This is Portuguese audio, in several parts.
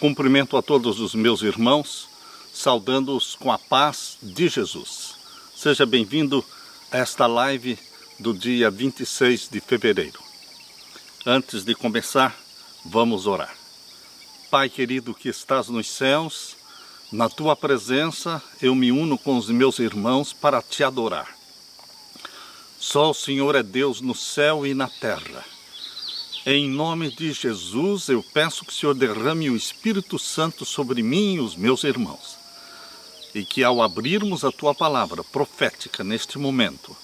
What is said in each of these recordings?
Cumprimento a todos os meus irmãos, saudando-os com a paz de Jesus. Seja bem-vindo a esta live do dia 26 de fevereiro. Antes de começar, vamos orar. Pai querido que estás nos céus, na tua presença eu me uno com os meus irmãos para te adorar. Só o Senhor é Deus no céu e na terra. Em nome de Jesus, eu peço que o Senhor derrame o Espírito Santo sobre mim e os meus irmãos. E que ao abrirmos a tua palavra profética neste momento,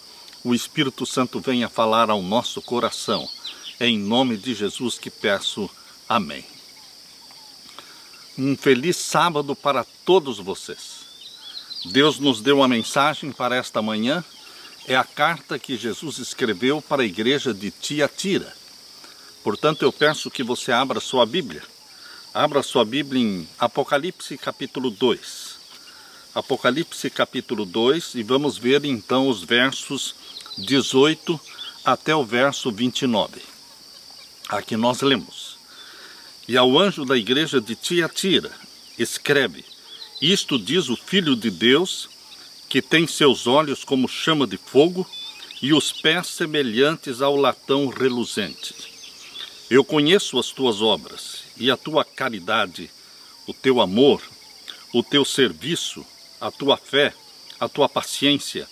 o Espírito Santo venha falar ao nosso coração. Em nome de Jesus que peço. Amém. Um feliz sábado para todos vocês. Deus nos deu uma mensagem para esta manhã. É a carta que Jesus escreveu para a igreja de Tiatira. Portanto, eu peço que você abra sua Bíblia. Abra sua Bíblia em Apocalipse capítulo 2. Apocalipse capítulo 2 e vamos ver então os versos 18 até o verso 29. Aqui nós lemos. E ao anjo da igreja de Tiatira, escreve: Isto diz o Filho de Deus, que tem seus olhos como chama de fogo e os pés semelhantes ao latão reluzente. Eu conheço as tuas obras e a tua caridade, o teu amor, o teu serviço, a tua fé, a tua paciência,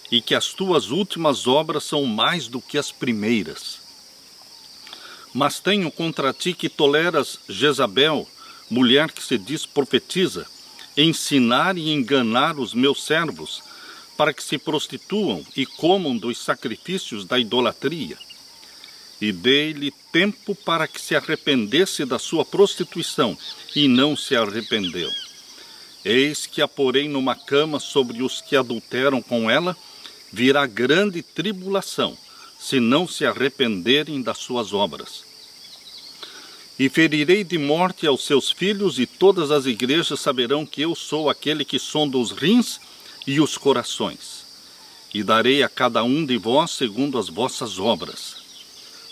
e que as tuas últimas obras são mais do que as primeiras. Mas tenho contra ti que toleras Jezabel, mulher que se diz profetiza, ensinar e enganar os meus servos, para que se prostituam e comam dos sacrifícios da idolatria. E dei-lhe tempo para que se arrependesse da sua prostituição, e não se arrependeu. Eis que a porei numa cama sobre os que adulteram com ela, virá grande tribulação, se não se arrependerem das suas obras. E ferirei de morte aos seus filhos, e todas as igrejas saberão que eu sou aquele que sonda os rins e os corações. E darei a cada um de vós segundo as vossas obras.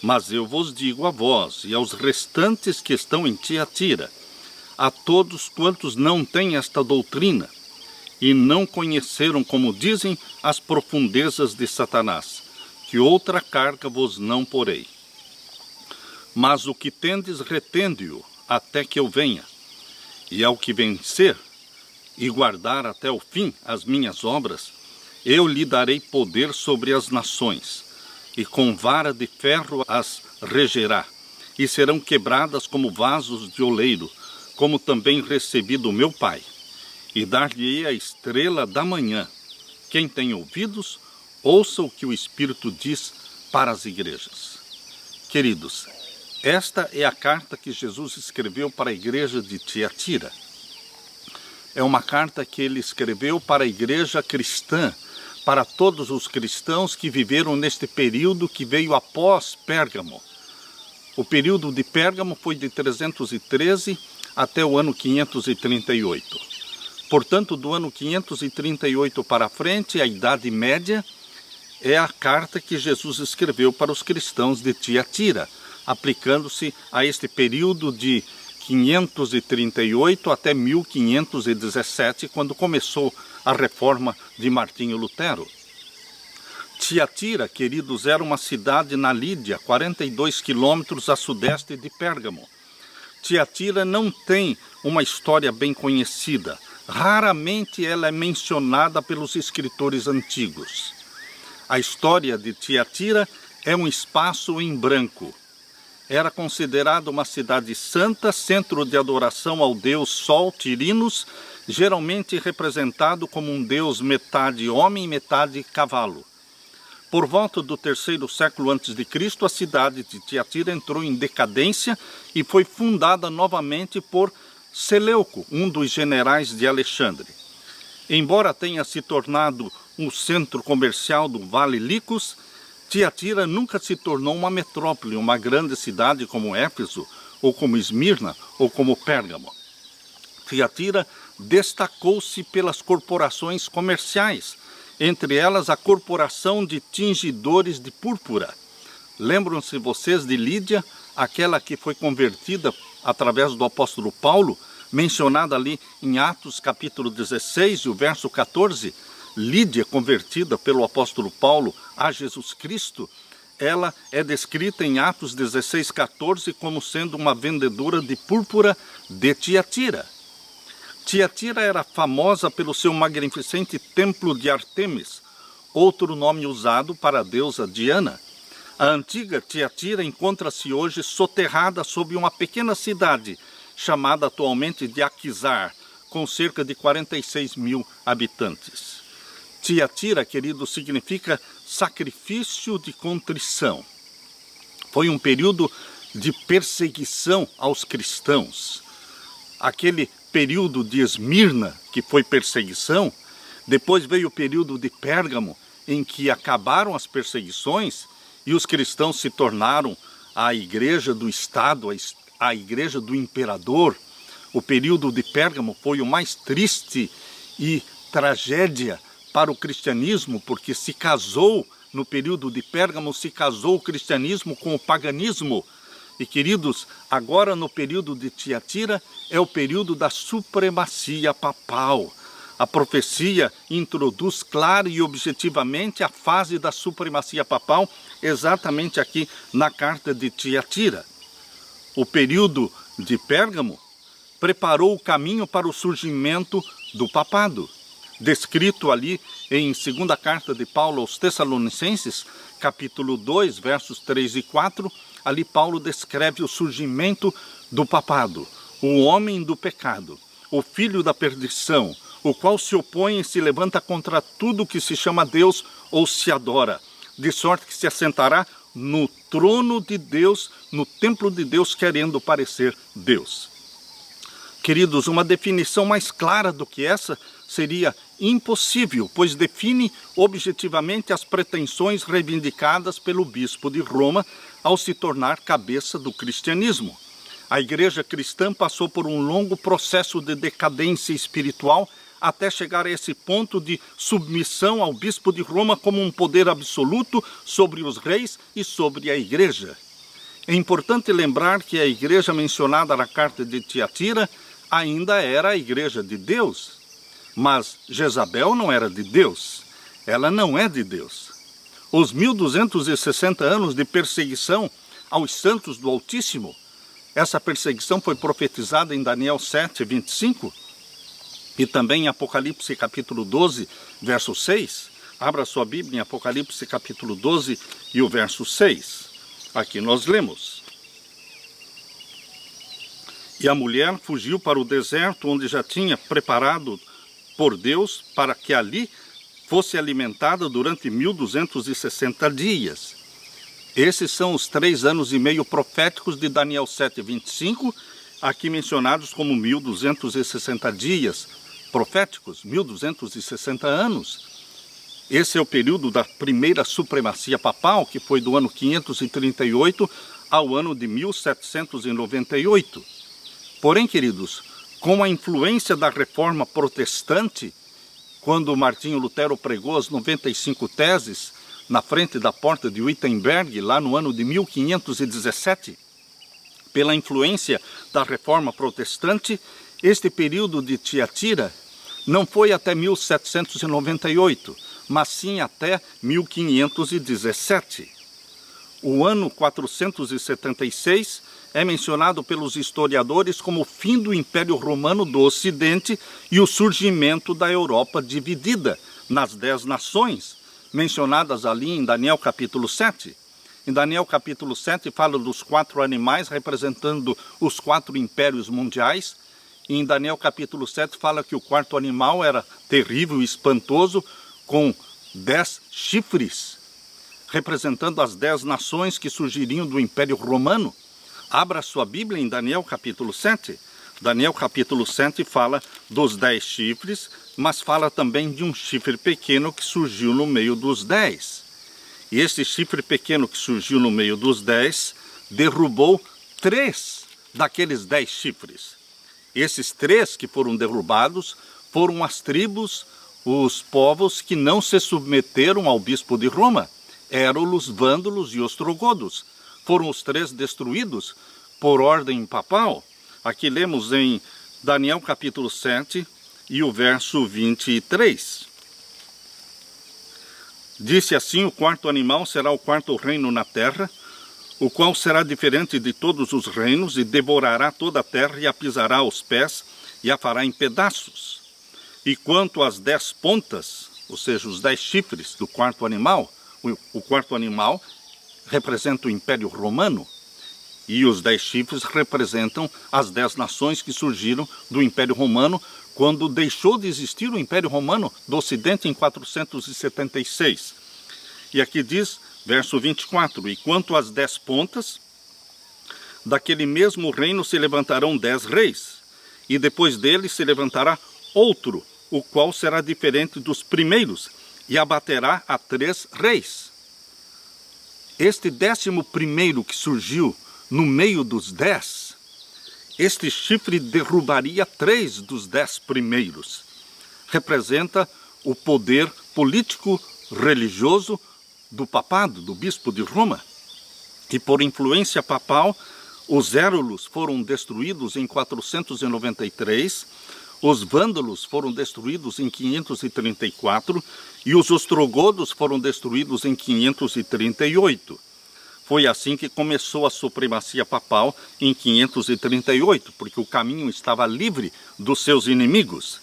Mas eu vos digo a vós e aos restantes que estão em Tiatira, a todos quantos não têm esta doutrina, e não conheceram, como dizem, as profundezas de Satanás, que outra carga vos não porei. Mas o que tendes, retende-o, até que eu venha. E ao que vencer, e guardar até o fim as minhas obras, eu lhe darei poder sobre as nações, e com vara de ferro as regerá, e serão quebradas como vasos de oleiro, como também recebi do meu Pai. E dar-lhe-ei a estrela da manhã. Quem tem ouvidos, ouça o que o Espírito diz para as igrejas. Queridos, esta é a carta que Jesus escreveu para a igreja de Tiatira. É uma carta que ele escreveu para a igreja cristã, para todos os cristãos que viveram neste período que veio após Pérgamo. O período de Pérgamo foi de 313 até o ano 538. Portanto, do ano 538 para frente, a Idade Média, é a carta que Jesus escreveu para os cristãos de Tiatira, aplicando-se a este período de 538 até 1517, quando começou a reforma de Martinho Lutero. Tiatira, queridos, era uma cidade na Lídia, 42 quilômetros a sudeste de Pérgamo. Tiatira não tem uma história bem conhecida. Raramente ela é mencionada pelos escritores antigos. A história de Tiatira é um espaço em branco. Era considerada uma cidade santa, centro de adoração ao deus Sol Tirinos, geralmente representado como um deus metade homem e metade cavalo. Por volta do 3º século a.C., a cidade de Tiatira entrou em decadência e foi fundada novamente por Seleuco, um dos generais de Alexandre. Embora tenha se tornado um centro comercial do Vale Licos, Tiatira nunca se tornou uma metrópole, uma grande cidade como Éfeso, ou como Esmirna, ou como Pérgamo. Tiatira destacou-se pelas corporações comerciais, entre elas a corporação de tingidores de púrpura. Lembram-se vocês de Lídia, aquela que foi convertida através do apóstolo Paulo, mencionada ali em Atos capítulo 16 e o verso 14, Lídia, convertida pelo apóstolo Paulo a Jesus Cristo, ela é descrita em Atos 16, 14 como sendo uma vendedora de púrpura de Tiatira. Tiatira era famosa pelo seu magnificente templo de Ártemis, outro nome usado para a deusa Diana. A antiga Tiatira encontra-se hoje soterrada sob uma pequena cidade, chamada atualmente de Aquisar, com cerca de 46 mil habitantes. Tiatira, querido, significa sacrifício de contrição. Foi um período de perseguição aos cristãos. Aquele período de Esmirna, que foi perseguição, depois veio o período de Pérgamo, em que acabaram as perseguições e os cristãos se tornaram a igreja do Estado, a igreja do imperador. O período de Pérgamo foi o mais triste e tragédia para o cristianismo, porque se casou, no período de Pérgamo, se casou o cristianismo com o paganismo. E, queridos, agora no período de Tiatira é o período da supremacia papal. A profecia introduz clara e objetivamente a fase da supremacia papal, exatamente aqui na carta de Tiatira. O período de Pérgamo preparou o caminho para o surgimento do papado. Descrito ali em 2ª carta de Paulo aos Tessalonicenses, capítulo 2, versos 3 e 4, ali Paulo descreve o surgimento do papado, o homem do pecado, o filho da perdição, o qual se opõe e se levanta contra tudo que se chama Deus ou se adora, de sorte que se assentará no trono de Deus, no templo de Deus, querendo parecer Deus. Queridos, uma definição mais clara do que essa seria impossível, pois define objetivamente as pretensões reivindicadas pelo bispo de Roma ao se tornar cabeça do cristianismo. A igreja cristã passou por um longo processo de decadência espiritual até chegar a esse ponto de submissão ao bispo de Roma como um poder absoluto sobre os reis e sobre a igreja. É importante lembrar que a igreja mencionada na carta de Tiatira ainda era a igreja de Deus, mas Jezabel não era de Deus, ela não é de Deus. Os 1260 anos de perseguição aos santos do Altíssimo, essa perseguição foi profetizada em Daniel 7, 25, e também em Apocalipse capítulo 12, verso 6. Abra sua Bíblia em Apocalipse capítulo 12 e o verso 6. Aqui nós lemos: E a mulher fugiu para o deserto, onde já tinha preparado por Deus para que ali fosse alimentada durante 1260 dias. Esses são os 3 anos e meio proféticos de Daniel 7, 25, aqui mencionados como 1260 dias proféticos, 1260 anos. Esse é o período da primeira supremacia papal, que foi do ano 538 ao ano de 1798. Porém, queridos, com a influência da reforma protestante, quando Martinho Lutero pregou as 95 teses na frente da porta de Wittenberg, lá no ano de 1517, pela influência da reforma protestante, este período de Tiatira não foi até 1798, mas sim até 1517. O ano 476 é mencionado pelos historiadores como o fim do Império Romano do Ocidente e o surgimento da Europa dividida nas 10 nações, mencionadas ali em Daniel capítulo 7. Em Daniel capítulo 7 fala dos 4 animais representando os 4 impérios mundiais. E em Daniel capítulo 7 fala que o 4º animal era terrível e espantoso, com 10 chifres, representando as 10 nações que surgiriam do Império Romano. Abra sua Bíblia em Daniel capítulo 7. Daniel capítulo 7 fala dos 10 chifres, mas fala também de um chifre pequeno que surgiu no meio dos 10. E esse chifre pequeno que surgiu no meio dos 10 derrubou 3 daqueles 10 chifres. Esses 3 que foram derrubados foram as tribos, os povos que não se submeteram ao bispo de Roma. Eram os vândalos e os ostrogodos. Foram os 3 destruídos por ordem papal. Aqui lemos em Daniel capítulo 7 e o verso 23. Disse assim: o quarto animal será o quarto reino na terra, o qual será diferente de todos os reinos, e devorará toda a terra, e a pisará aos pés, e a fará em pedaços. E quanto às 10 pontas, ou seja, os 10 chifres do quarto animal, o quarto animal representa o Império Romano, e os 10 chifres representam as 10 nações que surgiram do Império Romano, quando deixou de existir o Império Romano do Ocidente em 476. E aqui diz, verso 24, e quanto às 10 pontas, daquele mesmo reino se levantarão 10 reis, e depois dele se levantará outro, o qual será diferente dos primeiros, e abaterá a 3 reis. Este 11º que surgiu no meio dos 10, este chifre derrubaria 3 dos 10 primeiros. Representa o poder político religioso do papado, do bispo de Roma. E por influência papal, os érulos foram destruídos em 493, os vândalos foram destruídos em 534 e os ostrogodos foram destruídos em 538. Foi assim que começou a supremacia papal em 538, porque o caminho estava livre dos seus inimigos.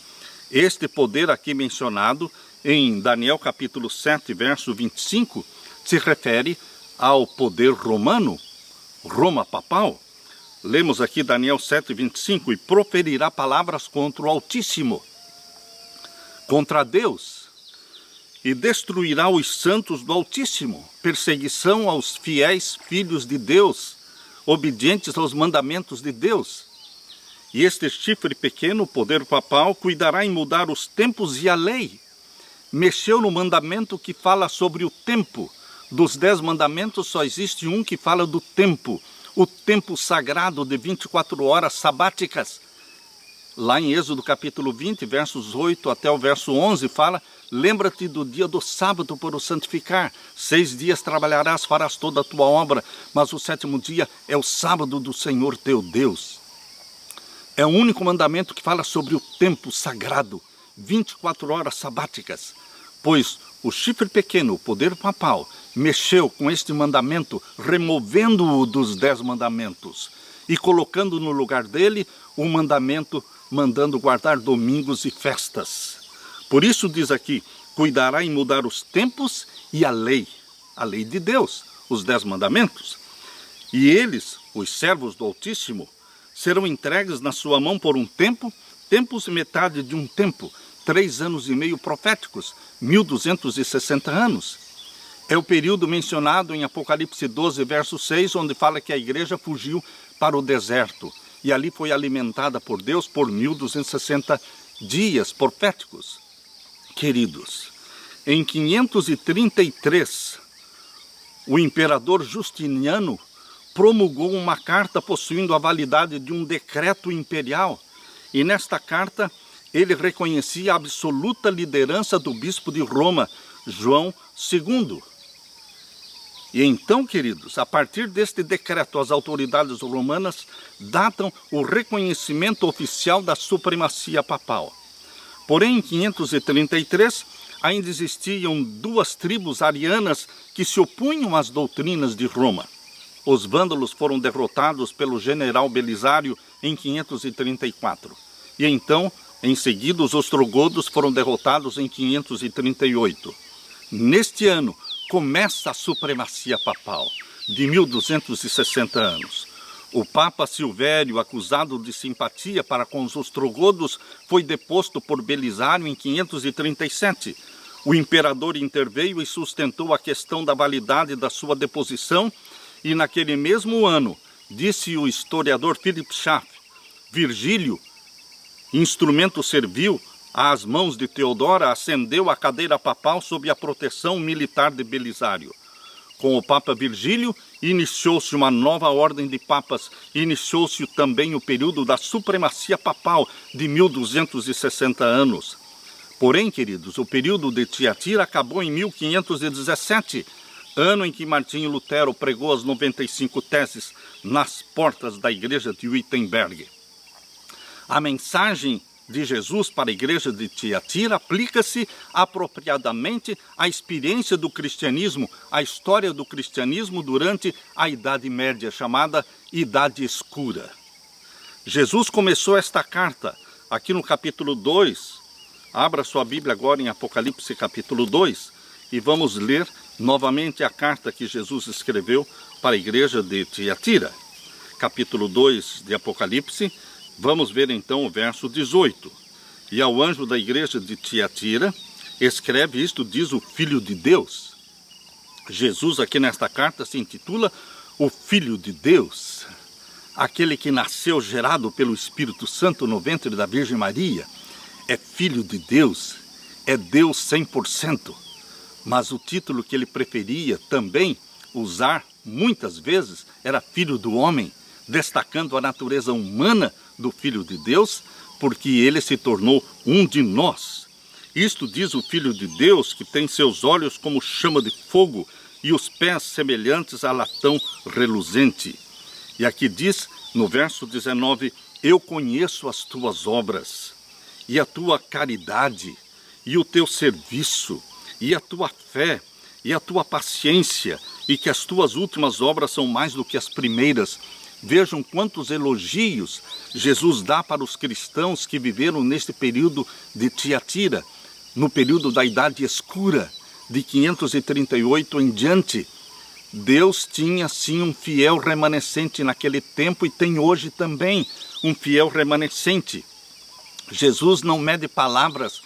Este poder aqui mencionado em Daniel capítulo 7, verso 25, se refere ao poder romano, Roma papal. Lemos aqui Daniel 7, 25, e proferirá palavras contra o Altíssimo, contra Deus, e destruirá os santos do Altíssimo, perseguição aos fiéis filhos de Deus, obedientes aos mandamentos de Deus. E este chifre pequeno, o poder papal, cuidará em mudar os tempos e a lei. Mexeu no mandamento que fala sobre o tempo. Dos 10 mandamentos só existe um que fala do tempo, o tempo sagrado de 24 horas sabáticas. Lá em Êxodo capítulo 20, versos 8 até o verso 11, fala: lembra-te do dia do sábado para o santificar. 6 dias trabalharás, farás toda a tua obra, mas o 7º dia é o sábado do Senhor teu Deus. É o único mandamento que fala sobre o tempo sagrado, 24 horas sabáticas. Pois o chifre pequeno, o poder papal, mexeu com este mandamento, removendo-o dos 10 mandamentos e colocando no lugar dele o mandamento mandando guardar domingos e festas. Por isso diz aqui: cuidará em mudar os tempos e a lei de Deus, os 10 mandamentos. E eles, os servos do Altíssimo, serão entregues na sua mão por um tempo, tempos e metade de um tempo, 3 anos e meio proféticos, 1260 anos. É o período mencionado em Apocalipse 12, verso 6, onde fala que a igreja fugiu para o deserto e ali foi alimentada por Deus por 1260 dias proféticos. Queridos, em 533, o imperador Justiniano promulgou uma carta possuindo a validade de um decreto imperial, e nesta carta ele reconhecia a absoluta liderança do bispo de Roma, João II. E então, queridos, a partir deste decreto, as autoridades romanas datam o reconhecimento oficial da supremacia papal. Porém, em 533, ainda existiam 2 tribos arianas que se opunham às doutrinas de Roma. Os vândalos foram derrotados pelo general Belisário em 534. E então, em seguida, os ostrogodos foram derrotados em 538. Neste ano, começa a supremacia papal, de 1260 anos. O Papa Silvério, acusado de simpatia para com os ostrogodos, foi deposto por Belisário em 537. O imperador interveio e sustentou a questão da validade da sua deposição, e naquele mesmo ano, disse o historiador Philip Schaff, Virgílio, instrumento servil às mãos de Teodora, ascendeu à cadeira papal sob a proteção militar de Belisário. Com o Papa Virgílio, iniciou-se uma nova ordem de papas, iniciou-se também o período da supremacia papal de 1260 anos. Porém, queridos, o período de Tiatira acabou em 1517, ano em que Martinho Lutero pregou as 95 teses nas portas da igreja de Wittenberg. A mensagem de Jesus para a igreja de Tiatira aplica-se apropriadamente à experiência do cristianismo, à história do cristianismo durante a Idade Média, chamada Idade Escura. Jesus começou esta carta aqui no capítulo 2. Abra sua Bíblia agora em Apocalipse capítulo 2 e vamos ler novamente a carta que Jesus escreveu para a igreja de Tiatira. Capítulo 2 de Apocalipse. Vamos ver então o verso 18. E ao anjo da igreja de Tiatira, escreve isto, diz o Filho de Deus. Jesus aqui nesta carta se intitula o Filho de Deus, aquele que nasceu gerado pelo Espírito Santo no ventre da Virgem Maria. É Filho de Deus, é Deus 100%. Mas o título que ele preferia também usar muitas vezes era Filho do Homem, destacando a natureza humana do Filho de Deus, porque ele se tornou um de nós. Isto diz o Filho de Deus, que tem seus olhos como chama de fogo e os pés semelhantes a latão reluzente. E aqui diz, no verso 19, eu conheço as tuas obras, e a tua caridade, e o teu serviço, e a tua fé, e a tua paciência, e que as tuas últimas obras são mais do que as primeiras. Vejam quantos elogios Jesus dá para os cristãos que viveram neste período de Tiatira, no período da Idade Escura, de 538 em diante. Deus tinha sim um fiel remanescente naquele tempo e tem hoje também um fiel remanescente. Jesus não mede palavras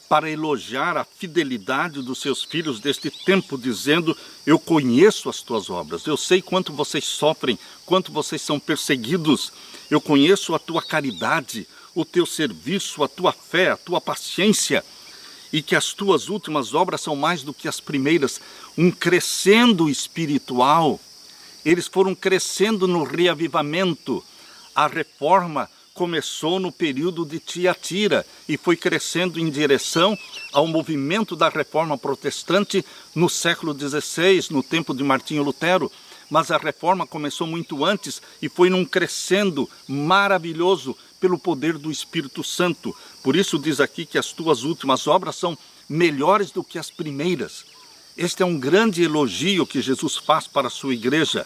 para elogiar a fidelidade dos seus filhos deste tempo, dizendo, eu conheço as tuas obras, eu sei quanto vocês sofrem, quanto vocês são perseguidos, eu conheço a tua caridade, o teu serviço, a tua fé, a tua paciência, e que as tuas últimas obras são mais do que as primeiras, um crescendo espiritual. Eles foram crescendo no reavivamento. A reforma começou no período de Tiatira e foi crescendo em direção ao movimento da reforma protestante no século XVI, no tempo de Martinho Lutero. Mas a reforma começou muito antes e foi num crescendo maravilhoso pelo poder do Espírito Santo. Por isso diz aqui que as tuas últimas obras são melhores do que as primeiras. Este é um grande elogio que Jesus faz para a sua igreja.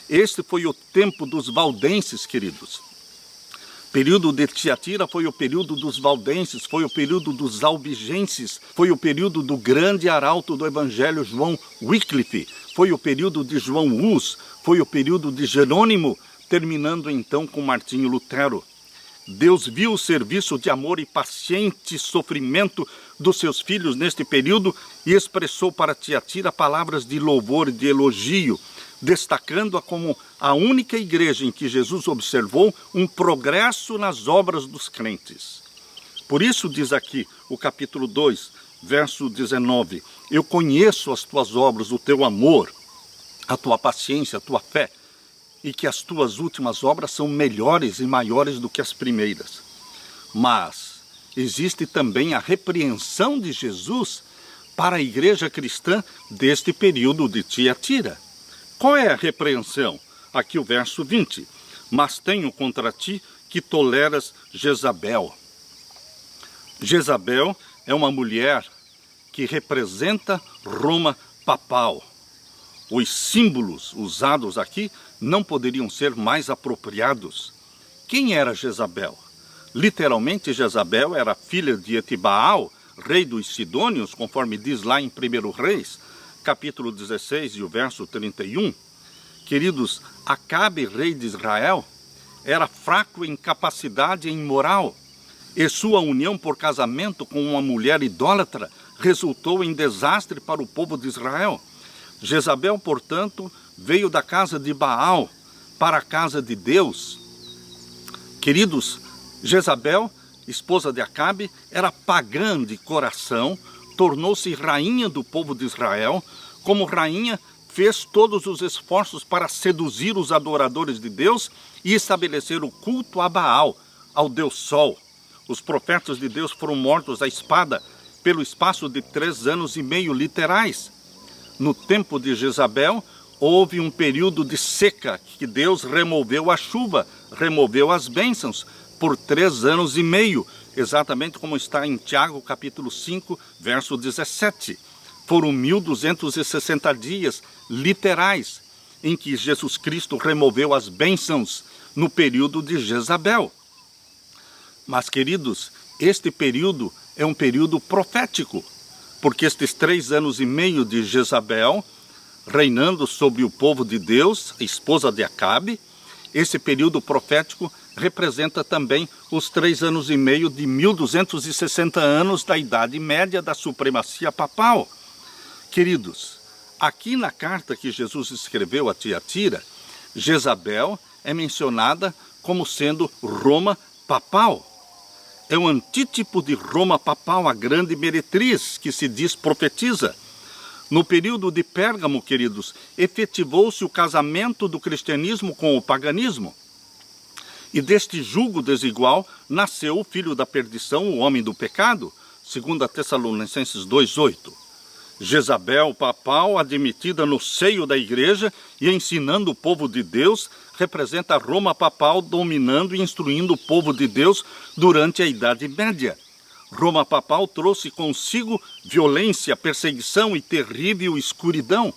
Este foi o tempo dos valdenses, queridos. O período de Tiatira foi o período dos valdenses, foi o período dos albigenses, foi o período do grande arauto do evangelho João Wycliffe, foi o período de João Hus, foi o período de Jerônimo, terminando então com Martinho Lutero. Deus viu o serviço de amor e paciente sofrimento dos seus filhos neste período e expressou para Tiatira palavras de louvor e de elogio, destacando-a como a única igreja em que Jesus observou um progresso nas obras dos crentes. Por isso diz aqui o capítulo 2, verso 19, eu conheço as tuas obras, o teu amor, a tua paciência, a tua fé, e que as tuas últimas obras são melhores e maiores do que as primeiras. Mas existe também a repreensão de Jesus para a igreja cristã deste período de Tiatira. Qual é a repreensão? Aqui o verso 20. Mas tenho contra ti que toleras Jezabel. Jezabel é uma mulher que representa Roma papal. Os símbolos usados aqui não poderiam ser mais apropriados. Quem era Jezabel? Literalmente, Jezabel era filha de Etibaal, rei dos Sidônios, conforme diz lá em 1 Reis, capítulo 16 e o verso 31. Queridos, Acabe, rei de Israel, era fraco em capacidade e em moral, e sua união por casamento com uma mulher idólatra resultou em desastre para o povo de Israel. Jezabel, portanto, veio da casa de Baal para a casa de Deus. Queridos, Jezabel, esposa de Acabe, era pagã de coração, tornou-se rainha do povo de Israel. Como rainha, fez todos os esforços para seduzir os adoradores de Deus e estabelecer o culto a Baal, ao Deus Sol. Os profetas de Deus foram mortos à espada pelo espaço de 3 anos e meio literais. No tempo de Jezabel, houve um período de seca, que Deus removeu a chuva, removeu as bênçãos, por 3 anos e meio, exatamente como está em Tiago capítulo 5, verso 17. Foram 1260 dias literais em que Jesus Cristo removeu as bênçãos no período de Jezabel. Mas, queridos, este período é um período profético, porque estes 3 anos e meio de Jezabel, reinando sobre o povo de Deus, a esposa de Acabe, esse período profético representa também os 3 anos e meio de 1260 anos da Idade Média da supremacia papal. Queridos, aqui na carta que Jesus escreveu a Tiatira, Jezabel é mencionada como sendo Roma papal. É um antítipo de Roma papal, a grande meretriz que se diz profetiza. No período de Pérgamo, queridos, efetivou-se o casamento do cristianismo com o paganismo. E deste jugo desigual nasceu o filho da perdição, o homem do pecado, segundo Tessalonicenses 2:8. Jezabel papal, admitida no seio da igreja e ensinando o povo de Deus, representa Roma papal dominando e instruindo o povo de Deus durante a Idade Média. Roma papal trouxe consigo violência, perseguição e terrível escuridão.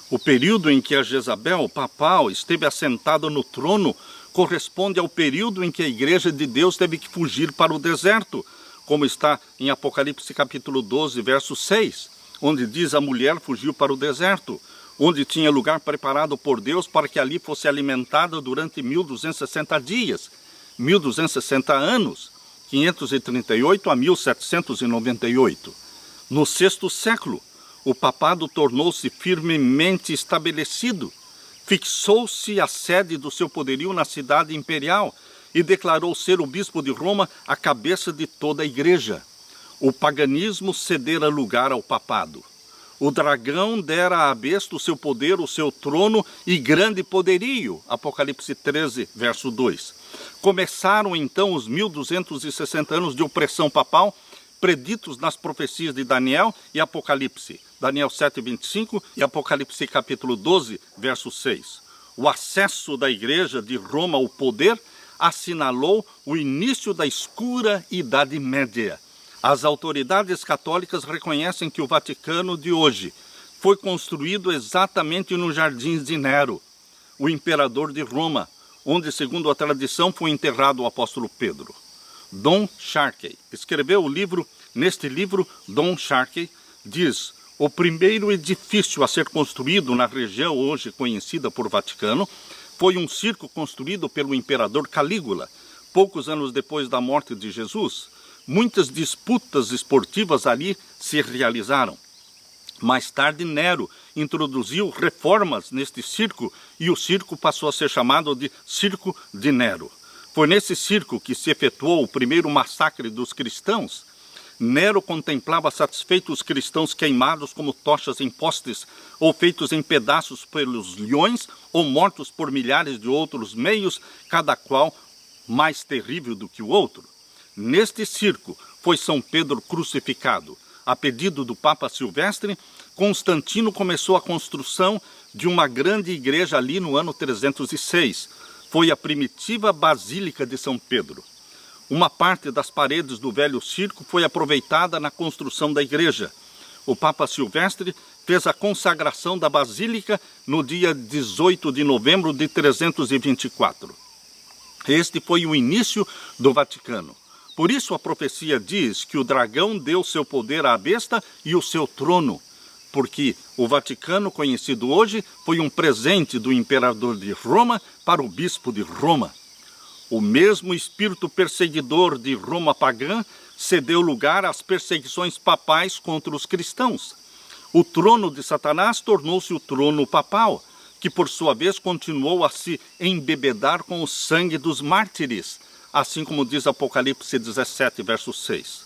O período em que a Jezabel papal esteve assentada no trono corresponde ao período em que a igreja de Deus teve que fugir para o deserto, como está em Apocalipse capítulo 12, verso 6. Onde diz a mulher fugiu para o deserto, onde tinha lugar preparado por Deus para que ali fosse alimentada durante 1260 dias, 1260 anos, 538 a 1798. No 6º século, o papado tornou-se firmemente estabelecido, fixou-se a sede do seu poderio na cidade imperial e declarou ser o bispo de Roma a cabeça de toda a igreja. O paganismo cedera lugar ao papado. O dragão dera à besta o seu poder, o seu trono e grande poderio. Apocalipse 13, verso 2. Começaram então os 1260 anos de opressão papal, preditos nas profecias de Daniel e Apocalipse. Daniel 7, 25 e Apocalipse capítulo 12, verso 6. O acesso da igreja de Roma ao poder assinalou o início da escura Idade Média. As autoridades católicas reconhecem que o Vaticano de hoje foi construído exatamente nos jardins de Nero, o imperador de Roma, onde, segundo a tradição, foi enterrado o apóstolo Pedro. Don Sharkey escreveu o livro. Neste livro, Don Sharkey diz: o primeiro edifício a ser construído na região hoje conhecida por Vaticano foi um circo construído pelo imperador Calígula, poucos anos depois da morte de Jesus. Muitas disputas esportivas ali se realizaram. Mais tarde, Nero introduziu reformas neste circo e o circo passou a ser chamado de Circo de Nero. Foi nesse circo que se efetuou o primeiro massacre dos cristãos. Nero contemplava satisfeito os cristãos queimados como tochas em postes, ou feitos em pedaços pelos leões, ou mortos por milhares de outros meios, cada qual mais terrível do que o outro. Neste circo foi São Pedro crucificado. A pedido do Papa Silvestre, Constantino começou a construção de uma grande igreja ali no ano 306. Foi a primitiva Basílica de São Pedro. Uma parte das paredes do velho circo foi aproveitada na construção da igreja. O Papa Silvestre fez a consagração da Basílica no dia 18 de novembro de 324. Este foi o início do Vaticano. Por isso a profecia diz que o dragão deu seu poder à besta e o seu trono, porque o Vaticano conhecido hoje foi um presente do imperador de Roma para o bispo de Roma. O mesmo espírito perseguidor de Roma pagã cedeu lugar às perseguições papais contra os cristãos. O trono de Satanás tornou-se o trono papal, que por sua vez continuou a se embebedar com o sangue dos mártires, assim como diz Apocalipse 17, verso 6.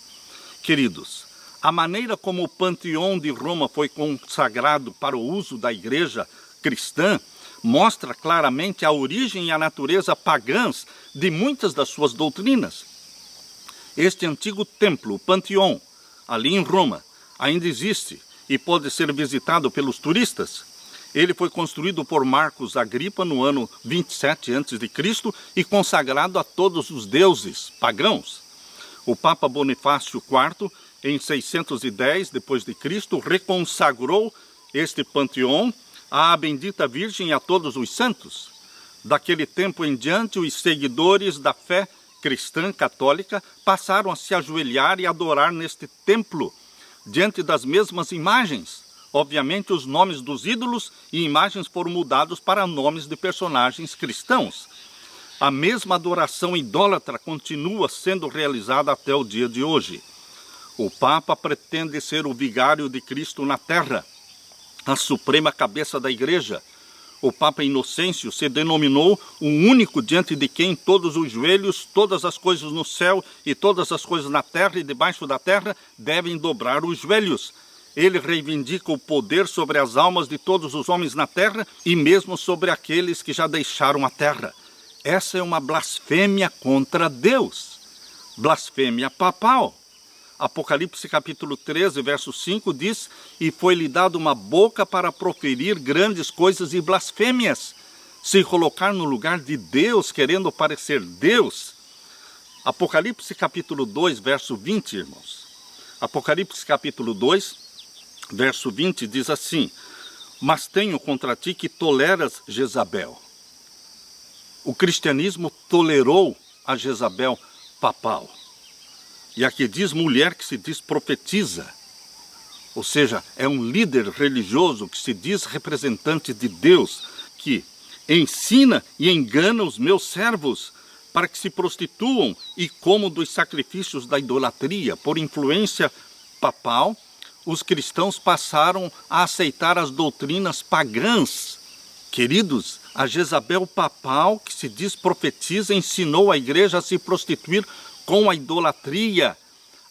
Queridos, a maneira como o panteão de Roma foi consagrado para o uso da igreja cristã mostra claramente a origem e a natureza pagãs de muitas das suas doutrinas. Este antigo templo, o Panteão, ali em Roma, ainda existe e pode ser visitado pelos turistas. Ele foi construído por Marcos Agripa no ano 27 a.C. e consagrado a todos os deuses pagãos. O Papa Bonifácio IV, em 610 d.C., reconsagrou este panteão à bendita Virgem e a todos os santos. Daquele tempo em diante, os seguidores da fé cristã católica passaram a se ajoelhar e adorar neste templo, diante das mesmas imagens. Obviamente, os nomes dos ídolos e imagens foram mudados para nomes de personagens cristãos. A mesma adoração idólatra continua sendo realizada até o dia de hoje. O Papa pretende ser o vigário de Cristo na terra, a suprema cabeça da Igreja. O Papa Inocêncio se denominou o único diante de quem todos os joelhos, todas as coisas no céu e todas as coisas na terra e debaixo da terra devem dobrar os joelhos. Ele reivindica o poder sobre as almas de todos os homens na terra e mesmo sobre aqueles que já deixaram a terra. Essa é uma blasfêmia contra Deus, blasfêmia papal. Apocalipse capítulo 13, verso 5 diz: e foi-lhe dado uma boca para proferir grandes coisas e blasfêmias, se colocar no lugar de Deus, querendo parecer Deus. Apocalipse capítulo 2, verso 20, irmãos. Apocalipse capítulo 2, verso 20 diz assim: mas tenho contra ti que toleras Jezabel. O cristianismo tolerou a Jezabel papal. E aqui diz mulher que se diz profetiza, ou seja, é um líder religioso que se diz representante de Deus, que ensina e engana os meus servos para que se prostituam e comam dos sacrifícios da idolatria. Por influência papal, os cristãos passaram a aceitar as doutrinas pagãs. Queridos, a Jezabel papal, que se diz profetiza, ensinou a igreja a se prostituir com a idolatria.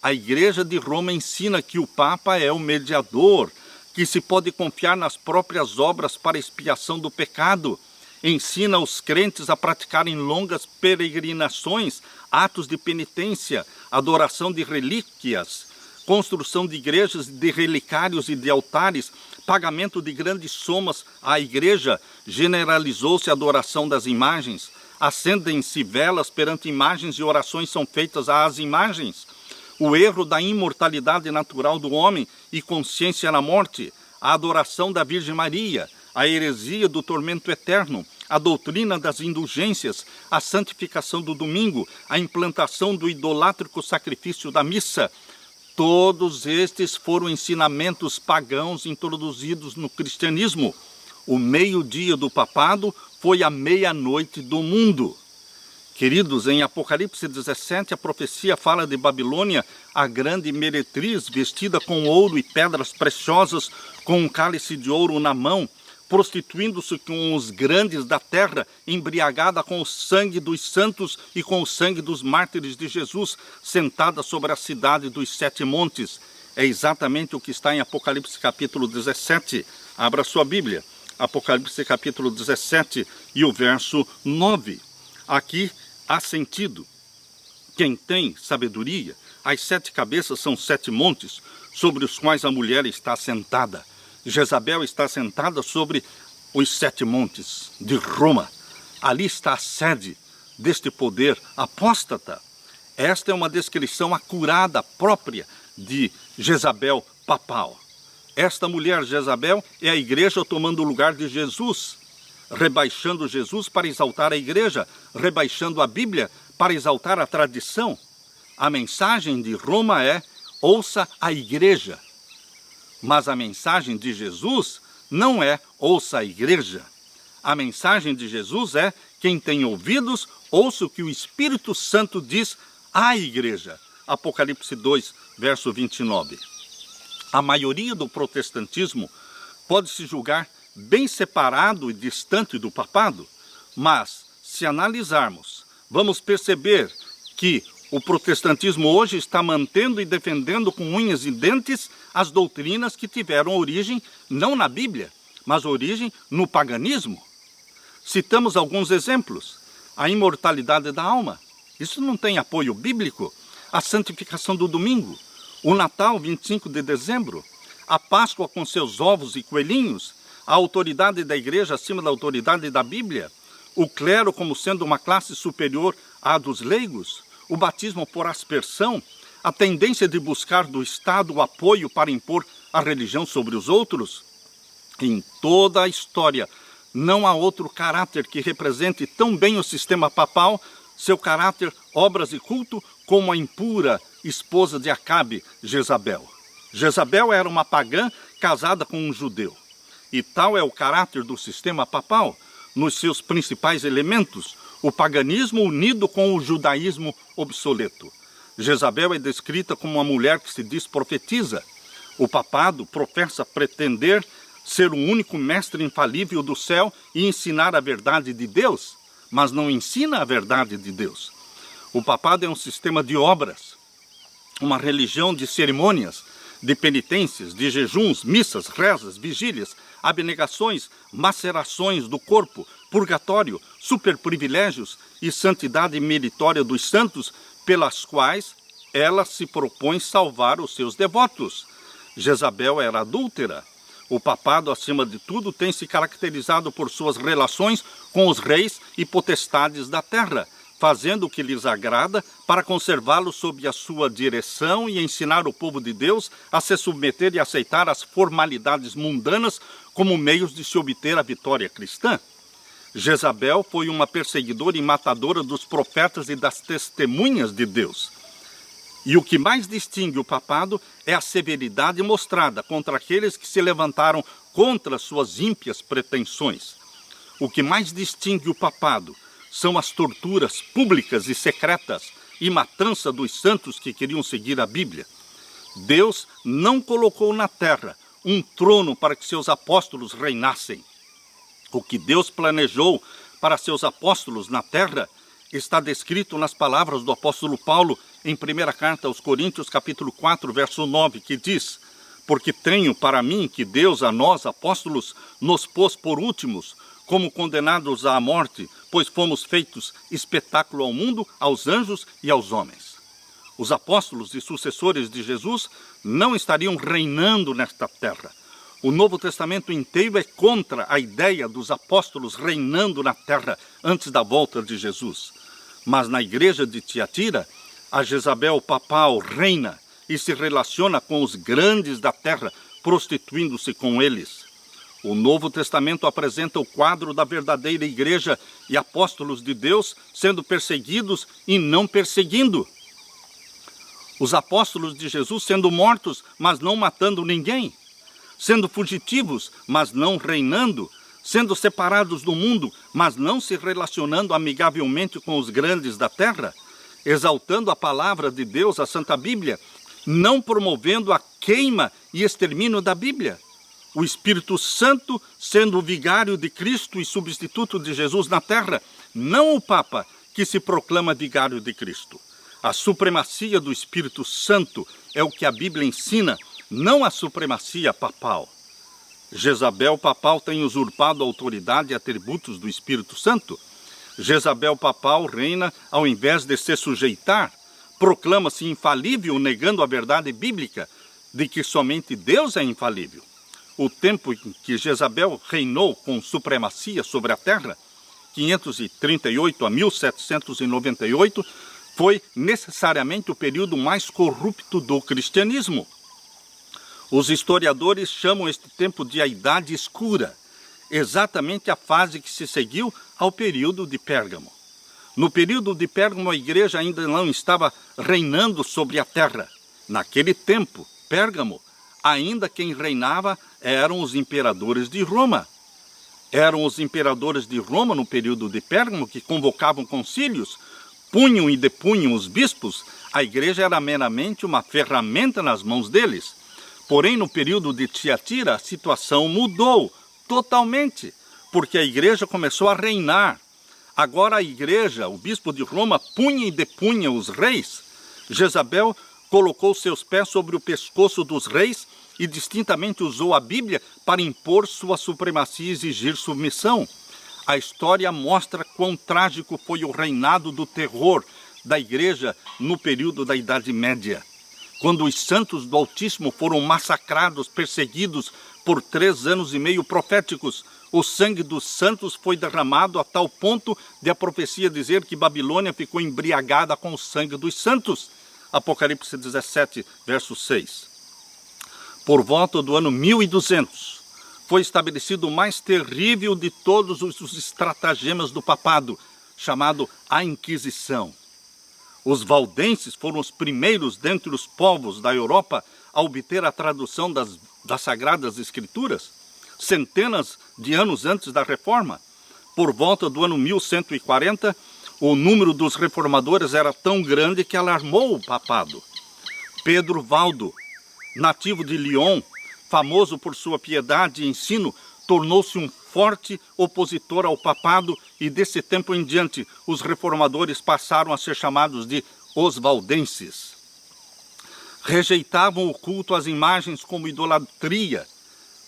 A Igreja de Roma ensina que o Papa é o mediador, que se pode confiar nas próprias obras para expiação do pecado. Ensina os crentes a praticarem longas peregrinações, atos de penitência, adoração de relíquias, construção de igrejas, de relicários e de altares, pagamento de grandes somas à igreja. Generalizou-se a adoração das imagens. Acendem-se velas perante imagens e orações são feitas às imagens. O erro da imortalidade natural do homem e consciência na morte, a adoração da Virgem Maria, a heresia do tormento eterno, a doutrina das indulgências, a santificação do domingo, a implantação do idolátrico sacrifício da missa. Todos estes foram ensinamentos pagãos introduzidos no cristianismo. O meio-dia do papado foi a meia-noite do mundo. Queridos, em Apocalipse 17, a profecia fala de Babilônia, a grande meretriz, vestida com ouro e pedras preciosas, com um cálice de ouro na mão, prostituindo-se com os grandes da terra, embriagada com o sangue dos santos e com o sangue dos mártires de Jesus, sentada sobre a cidade dos 7 montes. É exatamente o que está em Apocalipse capítulo 17. Abra sua Bíblia. Apocalipse capítulo 17 e o verso 9. Aqui há sentido. Quem tem sabedoria, as 7 cabeças são 7 montes, sobre os quais a mulher está sentada. Jezabel está sentada sobre os 7 montes de Roma. Ali está a sede deste poder apóstata. Esta é uma descrição acurada, própria de Jezabel papal. Esta mulher Jezabel é a igreja tomando o lugar de Jesus, rebaixando Jesus para exaltar a igreja, rebaixando a Bíblia para exaltar a tradição. A mensagem de Roma é: ouça a igreja. Mas a mensagem de Jesus não é: ouça a igreja. A mensagem de Jesus é: quem tem ouvidos, ouça o que o Espírito Santo diz à igreja. Apocalipse 2, verso 29. A maioria do protestantismo pode se julgar bem separado e distante do papado, mas se analisarmos, vamos perceber que o protestantismo hoje está mantendo e defendendo com unhas e dentes as doutrinas que tiveram origem não na Bíblia, mas origem no paganismo. Citamos alguns exemplos: a imortalidade da alma, isso não tem apoio bíblico; a santificação do domingo, o Natal, 25 de dezembro, a Páscoa com seus ovos e coelhinhos, a autoridade da igreja acima da autoridade da Bíblia, o clero como sendo uma classe superior à dos leigos, o batismo por aspersão, a tendência de buscar do Estado o apoio para impor a religião sobre os outros. Em toda a história, não há outro caráter que represente tão bem o sistema papal, seu caráter, obras e culto, como a impura esposa de Acabe, Jezabel. Jezabel era uma pagã casada com um judeu. E tal é o caráter do sistema papal, nos seus principais elementos, o paganismo unido com o judaísmo obsoleto. Jezabel é descrita como uma mulher que se diz profetiza. O papado professa pretender ser o único mestre infalível do céu e ensinar a verdade de Deus, mas não ensina a verdade de Deus. O papado é um sistema de obras, uma religião de cerimônias, de penitências, de jejuns, missas, rezas, vigílias, abnegações, macerações do corpo, purgatório, superprivilégios e santidade meritória dos santos, pelas quais ela se propõe salvar os seus devotos. Jezabel era adúltera. O papado, acima de tudo, tem se caracterizado por suas relações com os reis e potestades da terra, fazendo o que lhes agrada para conservá-los sob a sua direção e ensinar o povo de Deus a se submeter e aceitar as formalidades mundanas como meios de se obter a vitória cristã. Jezabel foi uma perseguidora e matadora dos profetas e das testemunhas de Deus. E o que mais distingue o papado é a severidade mostrada contra aqueles que se levantaram contra suas ímpias pretensões. O que mais distingue o papado são as torturas públicas e secretas e matança dos santos que queriam seguir a Bíblia. Deus não colocou na terra um trono para que seus apóstolos reinassem. O que Deus planejou para seus apóstolos na terra está descrito nas palavras do apóstolo Paulo em 1ª carta aos Coríntios, capítulo 4, verso 9, que diz: porque tenho para mim que Deus a nós, apóstolos, nos pôs por últimos, como condenados à morte, pois fomos feitos espetáculo ao mundo, aos anjos e aos homens. Os apóstolos e sucessores de Jesus não estariam reinando nesta terra. O Novo Testamento inteiro é contra a ideia dos apóstolos reinando na terra antes da volta de Jesus. Mas na igreja de Tiatira, a Jezabel papal reina e se relaciona com os grandes da terra, prostituindo-se com eles. O Novo Testamento apresenta o quadro da verdadeira igreja e apóstolos de Deus sendo perseguidos e não perseguindo. Os apóstolos de Jesus sendo mortos, mas não matando ninguém. Sendo fugitivos, mas não reinando. Sendo separados do mundo, mas não se relacionando amigavelmente com os grandes da terra. Exaltando a palavra de Deus, a Santa Bíblia, não promovendo a queima e extermínio da Bíblia. O Espírito Santo sendo o vigário de Cristo e substituto de Jesus na terra, não o Papa que se proclama vigário de Cristo. A supremacia do Espírito Santo é o que a Bíblia ensina, não a supremacia papal. Jezabel papal tem usurpado a autoridade e atributos do Espírito Santo. Jezabel papal reina ao invés de se sujeitar, proclama-se infalível, negando a verdade bíblica de que somente Deus é infalível. O tempo em que Jezabel reinou com supremacia sobre a terra, 538 a 1798, foi necessariamente o período mais corrupto do cristianismo. Os historiadores chamam este tempo de a Idade Escura, exatamente a fase que se seguiu ao período de Pérgamo. No período de Pérgamo, a igreja ainda não estava reinando sobre a terra. Naquele tempo, Pérgamo, ainda quem reinava eram os imperadores de Roma. Eram os imperadores de Roma, no período de Pérgamo, que convocavam concílios, punham e depunham os bispos. A igreja era meramente uma ferramenta nas mãos deles. Porém, no período de Tiatira, a situação mudou totalmente, porque a igreja começou a reinar. Agora a igreja, o bispo de Roma, punha e depunha os reis. Jezabel colocou seus pés sobre o pescoço dos reis e distintamente usou a Bíblia para impor sua supremacia e exigir submissão. A história mostra quão trágico foi o reinado do terror da igreja no período da Idade Média, quando os santos do Altíssimo foram massacrados, perseguidos por 3 anos e meio proféticos. O sangue dos santos foi derramado a tal ponto de a profecia dizer que Babilônia ficou embriagada com o sangue dos santos. Apocalipse 17, verso 6. Por volta do ano 1200, foi estabelecido o mais terrível de todos os estratagemas do papado, chamado a Inquisição. Os valdenses foram os primeiros dentre os povos da Europa a obter a tradução das Sagradas Escrituras, centenas de anos antes da Reforma. Por volta do ano 1140, o número dos reformadores era tão grande que alarmou o papado. Pedro Valdo, nativo de Lyon, famoso por sua piedade e ensino, tornou-se um forte opositor ao papado e desse tempo em diante os reformadores passaram a ser chamados de os valdenses. Rejeitavam o culto às imagens como idolatria.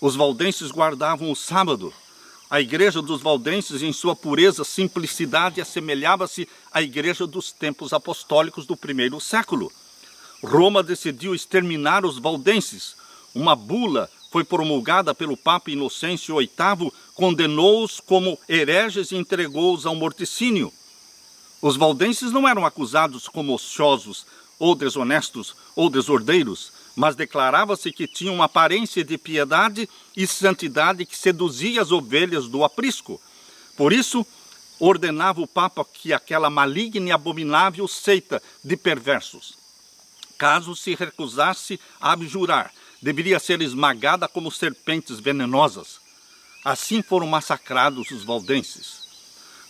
Os valdenses guardavam o sábado. A igreja dos valdenses, em sua pureza, simplicidade, assemelhava-se à igreja dos tempos apostólicos do primeiro século. Roma decidiu exterminar os valdenses. Uma bula foi promulgada pelo Papa Inocêncio VIII, condenou-os como hereges e entregou-os ao morticínio. Os valdenses não eram acusados como ociosos, ou desonestos, ou desordeiros, mas declarava-se que tinham uma aparência de piedade e santidade que seduzia as ovelhas do aprisco. Por isso, ordenava o Papa que aquela maligna e abominável seita de perversos, caso se recusasse a abjurar, deveria ser esmagada como serpentes venenosas. Assim foram massacrados os valdenses.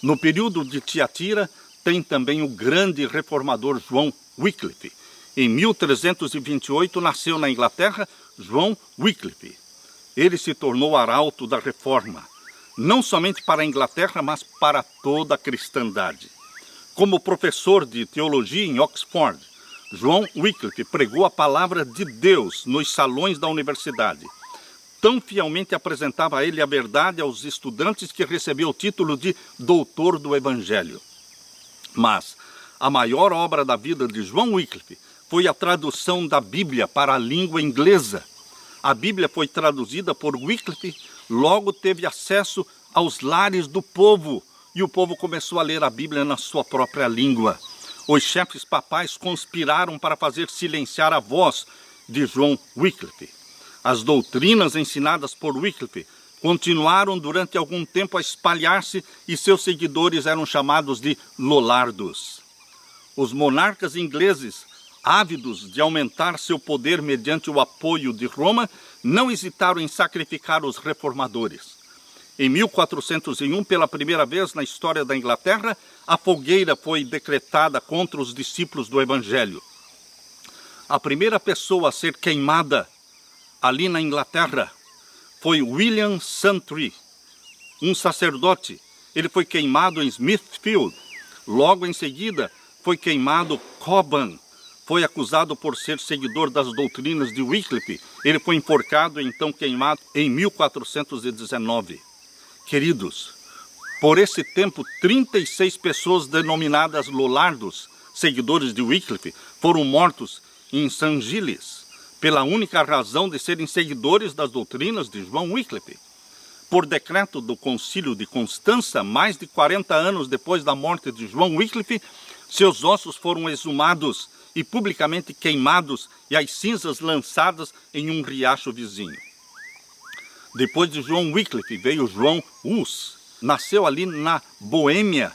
No período de Tiatira, tem também o grande reformador João Wycliffe. Em 1328, nasceu na Inglaterra João Wycliffe. Ele se tornou arauto da Reforma, não somente para a Inglaterra, mas para toda a cristandade. Como professor de teologia em Oxford, João Wycliffe pregou a palavra de Deus nos salões da universidade. Tão fielmente apresentava ele a verdade aos estudantes que recebeu o título de doutor do Evangelho. Mas a maior obra da vida de João Wycliffe foi a tradução da Bíblia para a língua inglesa. A Bíblia foi traduzida por Wycliffe, logo teve acesso aos lares do povo, e o povo começou a ler a Bíblia na sua própria língua. Os chefes papais conspiraram para fazer silenciar a voz de João Wycliffe. As doutrinas ensinadas por Wycliffe continuaram durante algum tempo a espalhar-se e seus seguidores eram chamados de lollardos. Os monarcas ingleses, ávidos de aumentar seu poder mediante o apoio de Roma, não hesitaram em sacrificar os reformadores. Em 1401, pela primeira vez na história da Inglaterra, a fogueira foi decretada contra os discípulos do Evangelho. A primeira pessoa a ser queimada ali na Inglaterra foi William Santry, um sacerdote. Ele foi queimado em Smithfield. Logo em seguida, foi queimado Cobham. Foi acusado por ser seguidor das doutrinas de Wycliffe. Ele foi enforcado e então queimado em 1419. Queridos, por esse tempo, 36 pessoas denominadas lollardos, seguidores de Wycliffe, foram mortos em St. Giles, pela única razão de serem seguidores das doutrinas de João Wycliffe. Por decreto do Concílio de Constança, mais de 40 anos depois da morte de João Wycliffe, seus ossos foram exumados e publicamente queimados e as cinzas lançadas em um riacho vizinho. Depois de João Wycliffe veio João Hus. Nasceu ali na Boêmia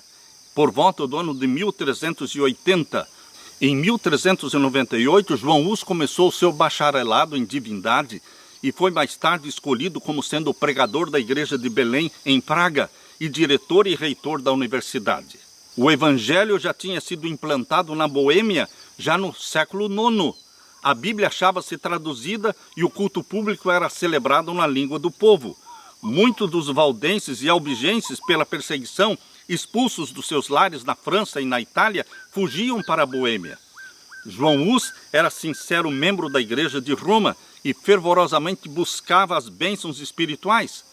por volta do ano de 1380. Em 1398, João Hus começou seu bacharelado em divindade e foi mais tarde escolhido como sendo o pregador da igreja de Belém, em Praga, e diretor e reitor da universidade. O evangelho já tinha sido implantado na Boêmia já no século IX. A Bíblia achava-se traduzida e o culto público era celebrado na língua do povo. Muitos dos valdenses e albigenses, pela perseguição, expulsos dos seus lares na França e na Itália, fugiam para a Boêmia. João Hus era sincero membro da Igreja de Roma e fervorosamente buscava as bênçãos espirituais.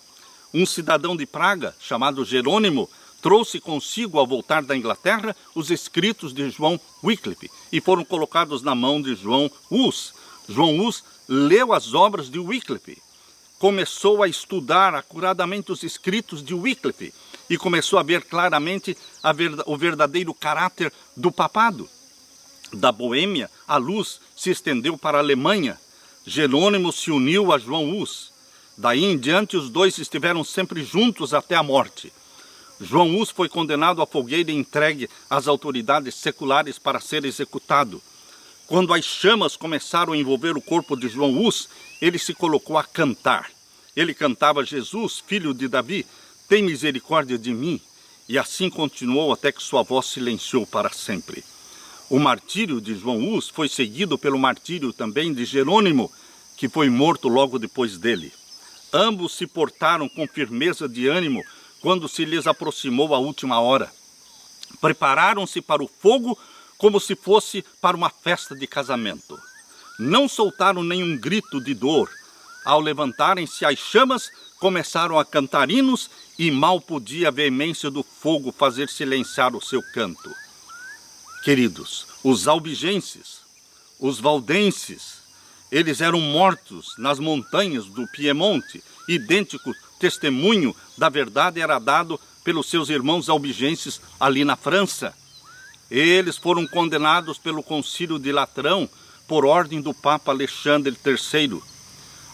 Um cidadão de Praga, chamado Jerônimo, trouxe consigo, ao voltar da Inglaterra, os escritos de João Wycliffe e foram colocados na mão de João Hus. João Hus leu as obras de Wycliffe. começou a estudar acuradamente os escritos de Wycliffe e começou a ver claramente o verdadeiro caráter do papado. Da Boêmia, a luz se estendeu para a Alemanha. Jerônimo se uniu a João Hus. Daí em diante, os dois estiveram sempre juntos até a morte. João Hus foi condenado à fogueira e entregue às autoridades seculares para ser executado. Quando as chamas começaram a envolver o corpo de João Hus, ele se colocou a cantar. Ele cantava: Jesus, filho de Davi, tem misericórdia de mim. E assim continuou até que sua voz silenciou para sempre. O martírio de João Hus foi seguido pelo martírio também de Jerônimo, que foi morto logo depois dele. Ambos se portaram com firmeza de ânimo quando se lhes aproximou a última hora. Prepararam-se para o fogo como se fosse para uma festa de casamento. Não soltaram nenhum grito de dor. Ao levantarem-se as chamas, começaram a cantar hinos e mal podia a veemência do fogo fazer silenciar o seu canto. Queridos, os albigenses, os valdenses, eles eram mortos nas montanhas do Piemonte. Idêntico testemunho da verdade era dado pelos seus irmãos albigenses ali na França. Eles foram condenados pelo Concílio de Latrão por ordem do Papa Alexandre III.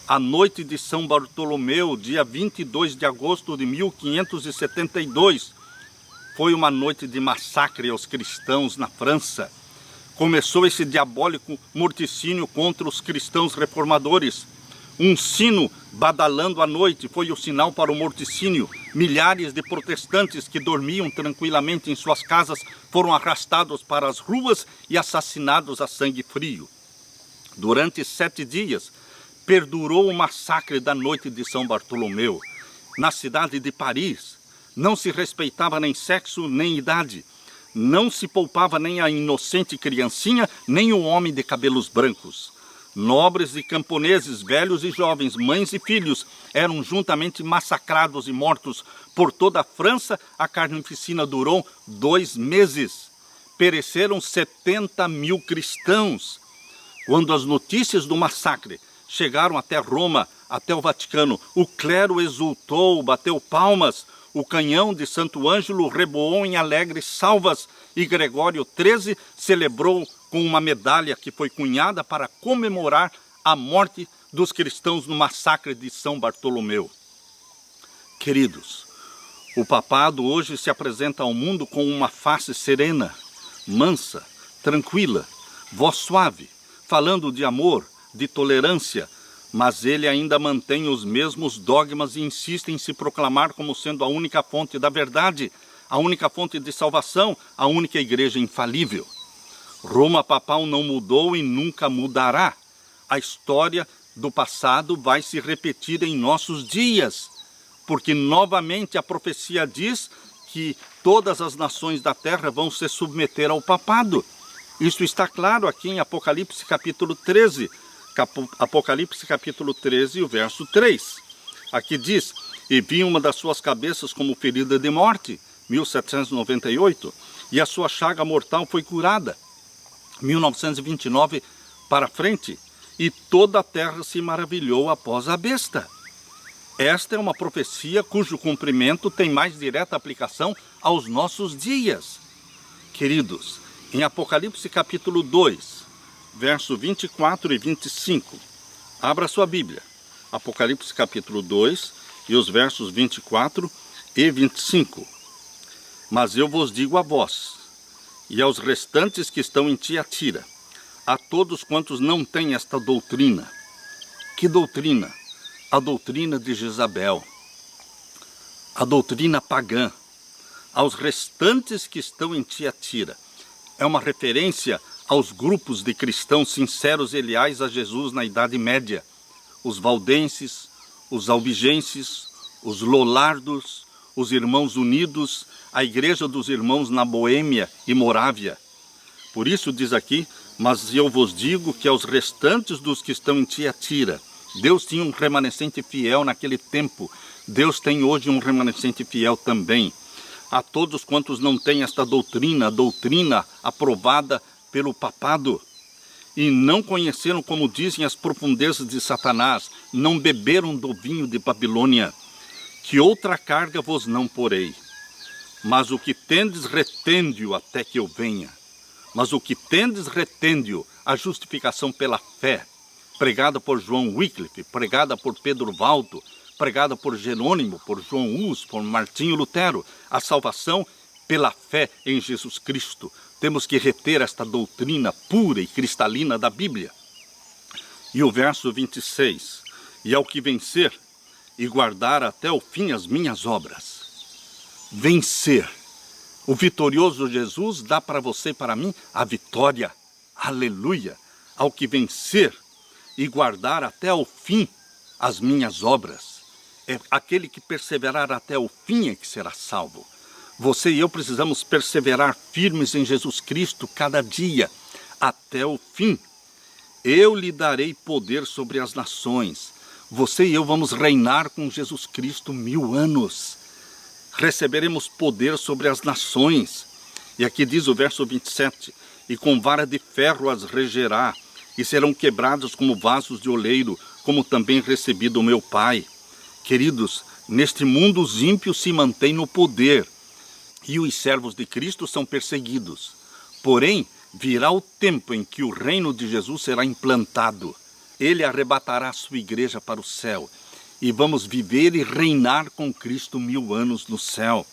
A noite de São Bartolomeu, dia 22 de agosto de 1572, foi uma noite de massacre aos cristãos na França. Começou esse diabólico morticínio contra os cristãos reformadores. Um sino badalando à noite foi o sinal para o morticínio. Milhares de protestantes que dormiam tranquilamente em suas casas foram arrastados para as ruas e assassinados a sangue frio. Durante 7 dias, perdurou o massacre da noite de São Bartolomeu. Na cidade de Paris, não se respeitava nem sexo nem idade. Não se poupava nem a inocente criancinha, nem o homem de cabelos brancos. Nobres e camponeses, velhos e jovens, mães e filhos, eram juntamente massacrados e mortos por toda a França. A carnificina durou 2 meses. Pereceram 70.000 cristãos. Quando as notícias do massacre chegaram até Roma, até o Vaticano, o clero exultou, bateu palmas. O canhão de Santo Ângelo reboou em alegres salvas e Gregório XIII celebrou com uma medalha que foi cunhada para comemorar a morte dos cristãos no massacre de São Bartolomeu. Queridos, o papado hoje se apresenta ao mundo com uma face serena, mansa, tranquila, voz suave, falando de amor, de tolerância, mas ele ainda mantém os mesmos dogmas e insiste em se proclamar como sendo a única fonte da verdade, a única fonte de salvação, a única igreja infalível. Roma papal não mudou e nunca mudará. A história do passado vai se repetir em nossos dias, porque novamente a profecia diz que todas as nações da terra vão se submeter ao papado. Isso está claro aqui em Apocalipse capítulo 13, Apocalipse capítulo 13, o verso 3. Aqui diz: e vi uma das suas cabeças como ferida de morte, 1798, e a sua chaga mortal foi curada, 1929 para frente, e toda a terra se maravilhou após a besta. Esta é uma profecia cujo cumprimento tem mais direta aplicação aos nossos dias. Queridos, em Apocalipse capítulo 2, verso 24 e 25. Abra sua Bíblia. Apocalipse capítulo 2 e os versos 24 e 25. Mas eu vos digo a vós, e aos restantes que estão em Tiatira, a todos quantos não têm esta doutrina. Que doutrina? A doutrina de Jezabel, a doutrina pagã. Aos restantes que estão em Tiatira. É uma referência aos grupos de cristãos sinceros e leais a Jesus na Idade Média. Os valdenses, os albigenses, os lollardos, os irmãos unidos, a igreja dos irmãos na Boêmia e Morávia. Por isso diz aqui, mas eu vos digo que aos restantes dos que estão em Tiatira, Deus tinha um remanescente fiel naquele tempo, Deus tem hoje um remanescente fiel também. A todos quantos não têm esta doutrina, a doutrina aprovada pelo papado. e não conheceram, como dizem, as profundezas de Satanás, não beberam do vinho de Babilônia, que outra carga vos não porei. Mas o que tendes, retende-o até que eu venha. Mas o que tendes, retende-o, a justificação pela fé, pregada por João Wycliffe, pregada por Pedro Valdo, pregada por Jerônimo, por João Hus, por Martinho Lutero, a salvação pela fé em Jesus Cristo. Temos que reter esta doutrina pura e cristalina da Bíblia. E o verso 26, e ao que vencer e guardar até o fim as minhas obras. Vencer. O vitorioso Jesus dá para você e para mim a vitória. Aleluia! Ao que vencer e guardar até o fim as minhas obras. É aquele que perseverar até o fim é que será salvo. Você e eu precisamos perseverar firmes em Jesus Cristo cada dia, até o fim. Eu lhe darei poder sobre as nações. Você e eu vamos reinar com Jesus Cristo 1000 anos. Receberemos poder sobre as nações. E aqui diz o verso 27, e com vara de ferro as regerá, e serão quebrados como vasos de oleiro, como também recebi do meu Pai. Queridos, neste mundo os ímpios se mantêm no poder, e os servos de Cristo são perseguidos. Porém, virá o tempo em que o reino de Jesus será implantado. Ele arrebatará a sua igreja para o céu, e vamos viver e reinar com Cristo 1000 anos no céu.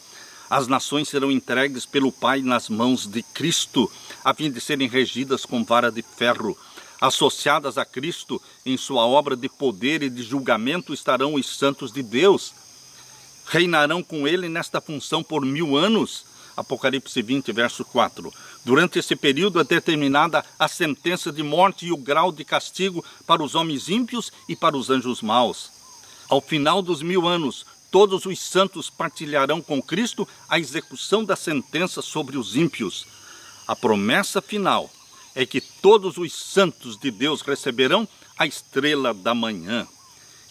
As nações serão entregues pelo Pai nas mãos de Cristo, a fim de serem regidas com vara de ferro. Associadas a Cristo em sua obra de poder e de julgamento estarão os santos de Deus. Reinarão com ele nesta função por 1000 anos. Apocalipse 20, verso 4. Durante esse período é determinada a sentença de morte e o grau de castigo para os homens ímpios e para os anjos maus. Ao final dos 1000 anos, todos os santos partilharão com Cristo a execução da sentença sobre os ímpios. A promessa final é que todos os santos de Deus receberão a estrela da manhã.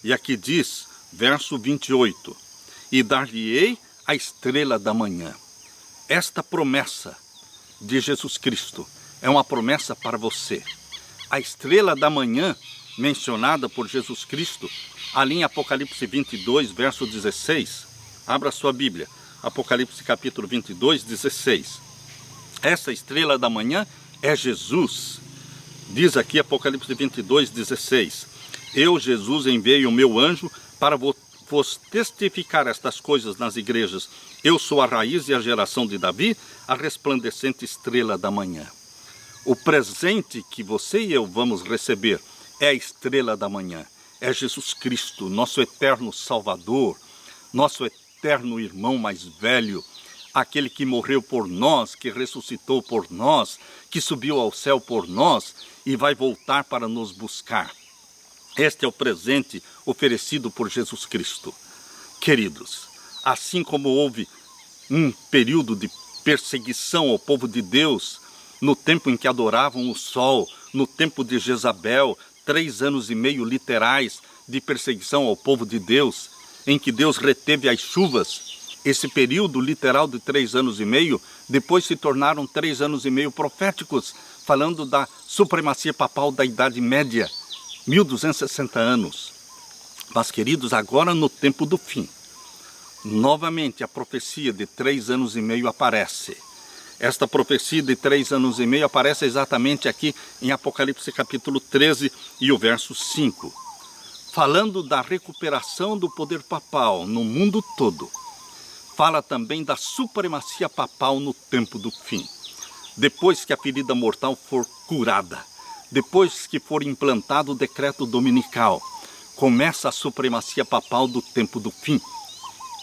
E aqui diz, verso 28, e dar-lhe-ei a estrela da manhã. Esta promessa de Jesus Cristo é uma promessa para você. A estrela da manhã, mencionada por Jesus Cristo, ali em Apocalipse 22, verso 16. Abra sua Bíblia, Apocalipse capítulo 22, 16. Essa estrela da manhã é Jesus. Diz aqui Apocalipse 22, 16. Eu, Jesus, enviei o meu anjo para vos testificar estas coisas nas igrejas. Eu sou a raiz e a geração de Davi, a resplandecente estrela da manhã. O presente que você e eu vamos receber é a estrela da manhã. É Jesus Cristo, nosso eterno Salvador, nosso eterno irmão mais velho, aquele que morreu por nós, que ressuscitou por nós, que subiu ao céu por nós e vai voltar para nos buscar. Este é o presente oferecido por Jesus Cristo. Queridos, assim como houve um período de perseguição ao povo de Deus, no tempo em que adoravam o sol, no tempo de Jezabel, 3 anos e meio literais de perseguição ao povo de Deus, em que Deus reteve as chuvas. Esse período literal de 3 anos e meio, depois se tornaram 3 anos e meio proféticos, falando da supremacia papal da Idade Média, 1260 anos. Mas, queridos, agora no tempo do fim, novamente a profecia de 3 anos e meio aparece. Esta profecia de 3 anos e meio aparece exatamente aqui em Apocalipse capítulo 13 e o verso 5. Falando da recuperação do poder papal no mundo todo. Fala também da supremacia papal no tempo do fim. Depois que a ferida mortal for curada, depois que for implantado o decreto dominical, começa a supremacia papal do tempo do fim.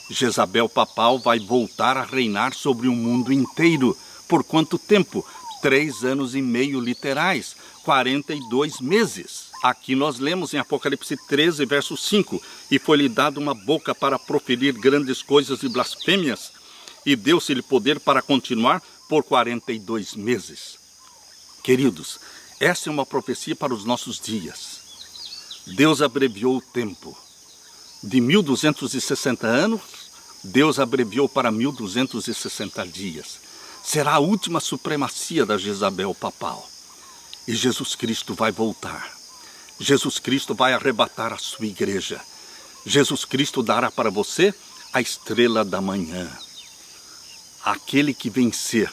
Jezabel papal vai voltar a reinar sobre o mundo inteiro. Por quanto tempo? 3 anos e meio literais, 42 meses. Aqui nós lemos em Apocalipse 13, verso 5, e foi-lhe dado uma boca para proferir grandes coisas e blasfêmias, e deu-se-lhe poder para continuar por 42 meses. Queridos, essa é uma profecia para os nossos dias. Deus abreviou o tempo. De 1260 anos, Deus abreviou para 1260 dias. Será a última supremacia da Jezabel papal. E Jesus Cristo vai voltar. Jesus Cristo vai arrebatar a sua igreja. Jesus Cristo dará para você a estrela da manhã. Aquele que vencer,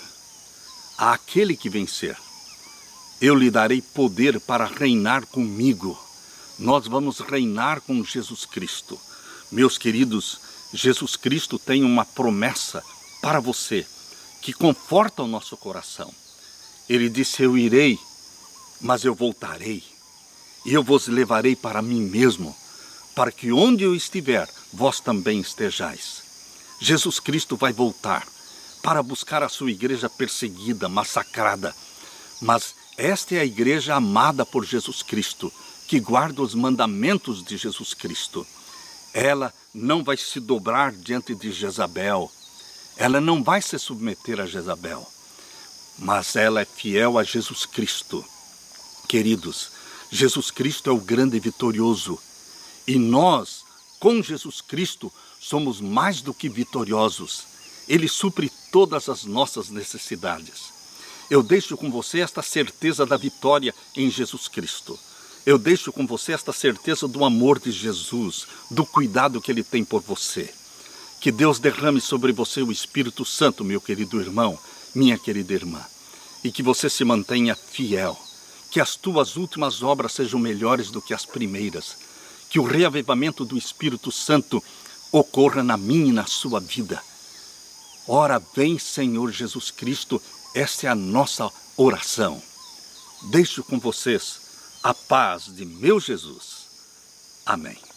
eu lhe darei poder para reinar comigo. Nós vamos reinar com Jesus Cristo. Meus queridos, Jesus Cristo tem uma promessa para você, que conforta o nosso coração. Ele disse, eu irei, mas eu voltarei. E eu vos levarei para mim mesmo, para que onde eu estiver, vós também estejais. Jesus Cristo vai voltar para buscar a sua igreja perseguida, massacrada. Mas esta é a igreja amada por Jesus Cristo, que guarda os mandamentos de Jesus Cristo. Ela não vai se dobrar diante de Jezabel. Ela não vai se submeter a Jezabel. Mas ela é fiel a Jesus Cristo. Queridos, Jesus Cristo é o grande e vitorioso. E nós, com Jesus Cristo, somos mais do que vitoriosos. Ele supre todas as nossas necessidades. Eu deixo com você esta certeza da vitória em Jesus Cristo. Eu deixo com você esta certeza do amor de Jesus, do cuidado que Ele tem por você. Que Deus derrame sobre você o Espírito Santo, meu querido irmão, minha querida irmã. E que você se mantenha fiel. Que as tuas últimas obras sejam melhores do que as primeiras. Que o reavivamento do Espírito Santo ocorra na minha e na sua vida. Ora, vem, Senhor Jesus Cristo, esta é a nossa oração. Deixo com vocês a paz de meu Jesus. Amém.